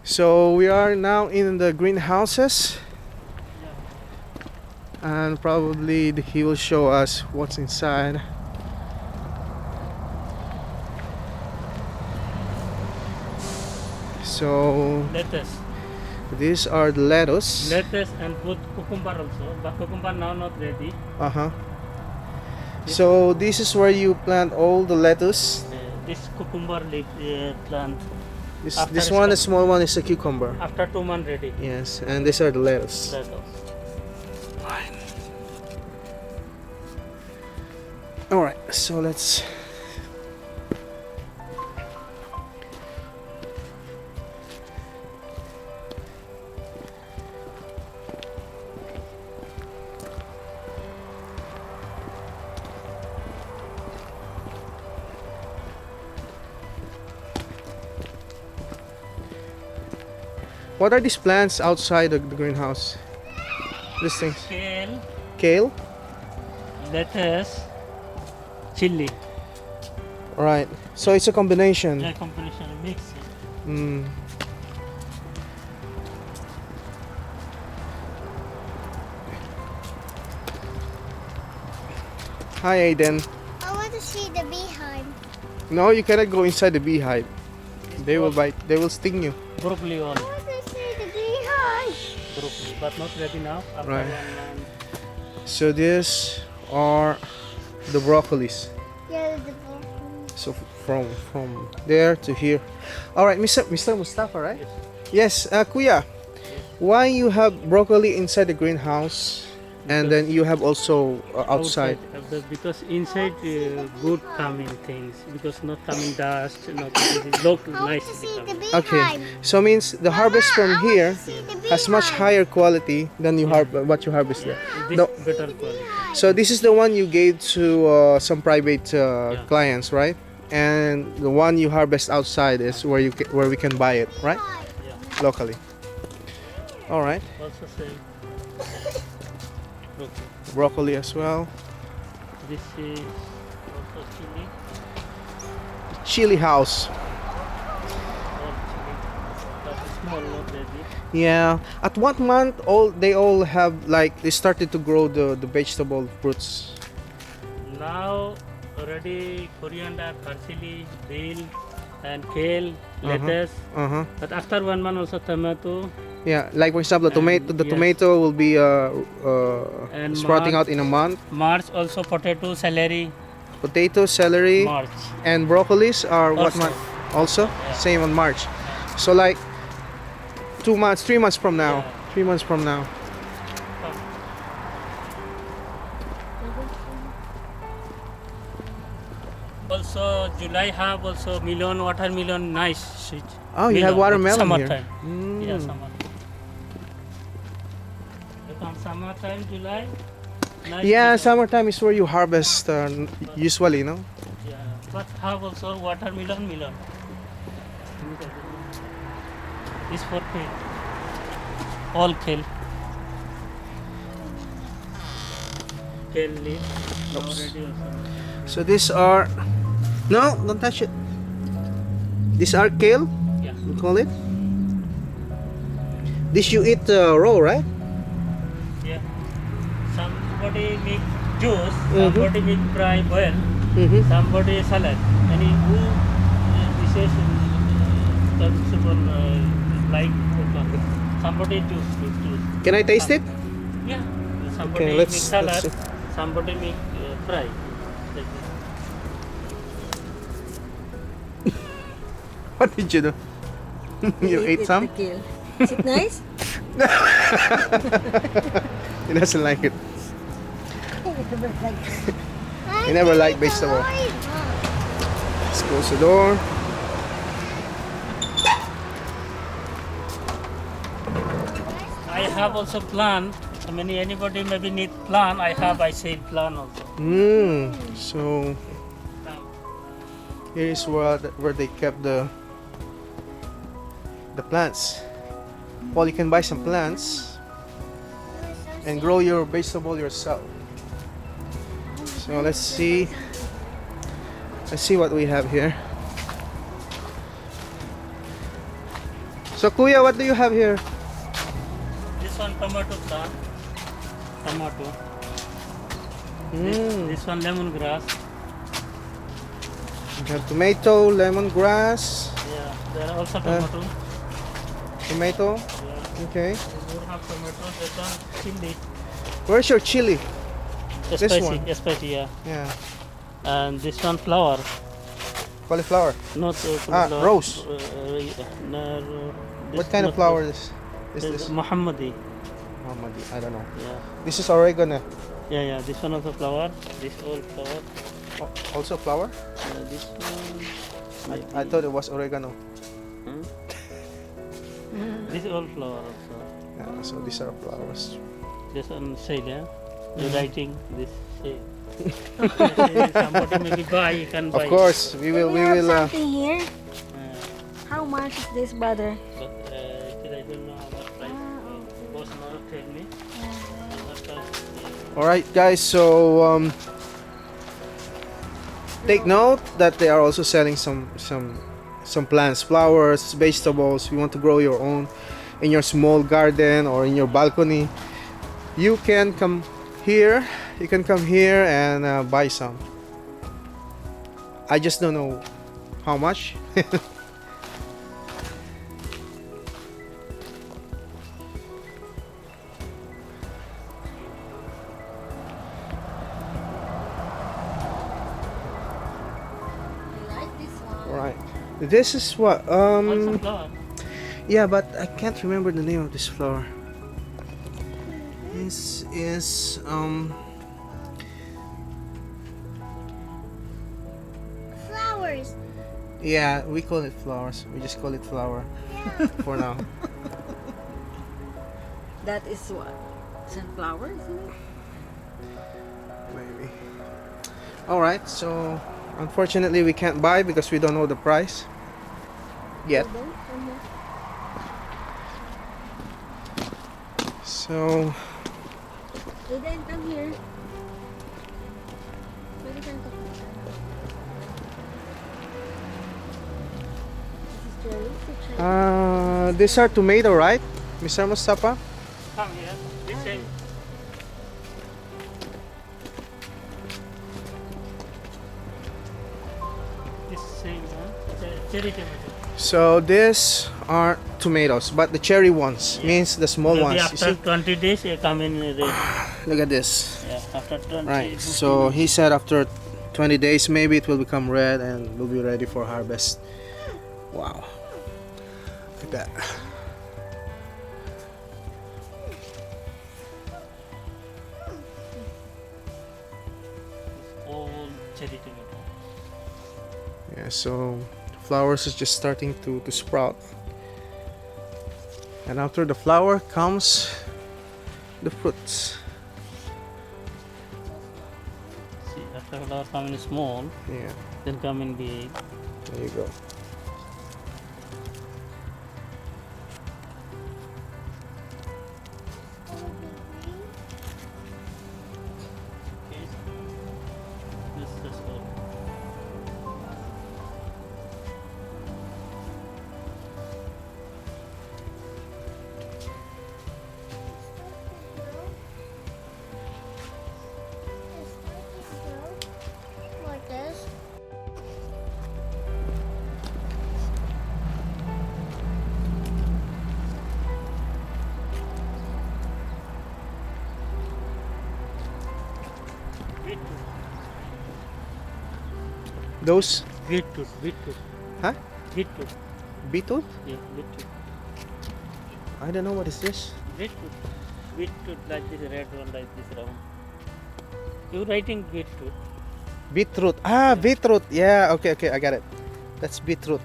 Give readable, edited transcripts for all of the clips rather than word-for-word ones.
So we are now in the greenhouses, and probably he will show us what's inside. So Lettuce. these are the lettuce. Lettuce and both cucumber also, but cucumber now not ready. So this is where you plant all the lettuce. This cucumber leaf plant. This one, the small one, is a cucumber. After 2 months ready. Yes, and these are the lettuce. Fine. All right, so let's. What are these plants outside the greenhouse? These things. Kale, Kale? lettuce, chili. Right. So it's a combination. Yeah, combination mix. Mm. Hi, Aiden. I want to see the beehive. No, you cannot go inside the beehive. They will bite. They will sting you. Broccoli all. I want to see the beehive. Broccoli, but not ready now. After Right. 1 month. So these are the broccolis. Yeah, the broccoli. So from there to here. All right, Mr. Mustafa, right? Yes. Yes, Kuya. Why you have broccoli inside the greenhouse, and then you have also outside? Because inside good coming things, because not coming dust, not look I want nice. to see the become. beehive. Okay, so means the harvest from here See the has much beehive. higher quality than what you harvest there. This No. better quality. So this is the one you gave to some private clients, right? And the one you harvest outside is where we can buy it, right? Yeah. Locally. All right, Also same. Okay. broccoli as well. This is also chili. Chili house. All chili. But small, not ready. Yeah. At what month they all have, like, they started to grow the vegetable fruits? Now already coriander, parsley, dill, and kale, lettuce. But after 1 month also tomato. Yeah, like for example, the Yes. tomato will be And sprouting March. out in a month. March also potato, celery. Potato, celery, March. and broccolis are what Also. month? Also, Yeah. same on March. So like 2 months, 3 months from now. Yeah. 3 months from now. Also July have also melon, watermelon, nice sweet. Oh, you have watermelon summertime. here. Mm. Yeah, summer. Become summertime, July. Nice Yeah, melon. summertime is where you harvest usually, no? Yeah, but have also watermelon, melon. This for kale. All kale. Kale leaf. Already also. So these are no, don't touch it. These are kale, Yeah. we call it. This you eat raw, right? Yeah. Somebody make juice, Mhm. somebody make fry boil, Mm-hmm. somebody salad. And who dishes possible like somebody juice. Can I taste it? Yeah. Somebody Okay, make let's salad, see. somebody make fry. Like this. What did you do? You ate some? Is it nice? He doesn't like it. He never liked vegetable. Let's close the door. I have also plant. I mean, anybody maybe need plant. I sell plant also. So here is where they kept the plants. Well, you can buy some plants and grow your vegetable yourself. So let's see what we have here. So Kuya, what do you have here? This one tomato plant. Tomato. This one lemongrass. We have tomato, lemongrass, Yeah, there are also tomato. tomato. Yeah. Okay. We don't have tomato. This one chili. Where's your chili? This Spicy, one? spicy, yeah. Yeah. And this one flower. Cauliflower. Not flower. Rose. No, What kind of flower is this? Muhammadi. Muhammadi. I don't know. Yeah. This is oregano. Yeah. This one also flower. This all flower. Also flower? This one. I thought it was oregano. Hmm? This all flower also. Yeah, so these are flowers. This one sale, yeah. You're writing this sale. Somebody maybe buy, you can buy. Of course, we will. We have something here. Uh, How much is this, brother? but actually I don't know how much price. Boss not tell me. How much price. All right, guys. So take note that they are also selling some plants, flowers, vegetables. You want to grow your own in your small garden or in your balcony. You can come here. You can come here and buy some. I just don't know how much. Like this one. All right. This is what Also flower. yeah, but I can't remember the name of this flower. This is Flowers. yeah, we call it flowers. We just call it flower for now. That is what? Sunflower, isn't it? Maybe. All right. So unfortunately we can't buy because we don't know the price yet. So Aiden, come here. Pwede kang kapatid. This is cherry. these are tomato, right, Mr. Mustafa? Come here. This same. This same, huh? It's a cherry tomato. So these are tomatoes, but the cherry ones means the small Maybe ones. You after see? 20 days, they come in red. Look at this. Yeah, after 20 Right. 15 So he said after 20 days, maybe it will become red and will be ready for harvest. Wow. Look at that. all cherry tomato. Yeah. So the flowers is just starting to sprout, and after the flower comes the fruits. See, after flower come in small, Yeah. then come in big. There you go. Okay. This is all. Like this. Beetroot. Those Beetroot. Huh? Beetroot. beetroot? Yeah, beetroot. I don't know what is this. Beetroot. Beetroot like this red one, like this round. You writing beetroot. Beetroot. Ah, beetroot. Yeah. Okay. Okay. I got it. That's beetroot.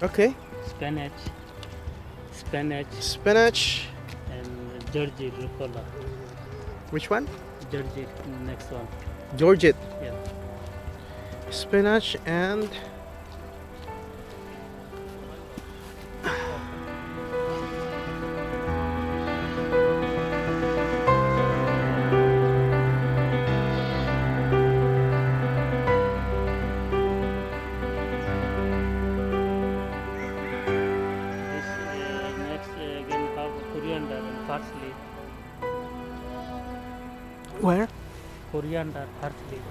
Okay. Spinach. Spinach. And Georgie rucola. Which one? Georgie, next one. Georgette. Yeah. Spinach and Where? Coriander, parsley.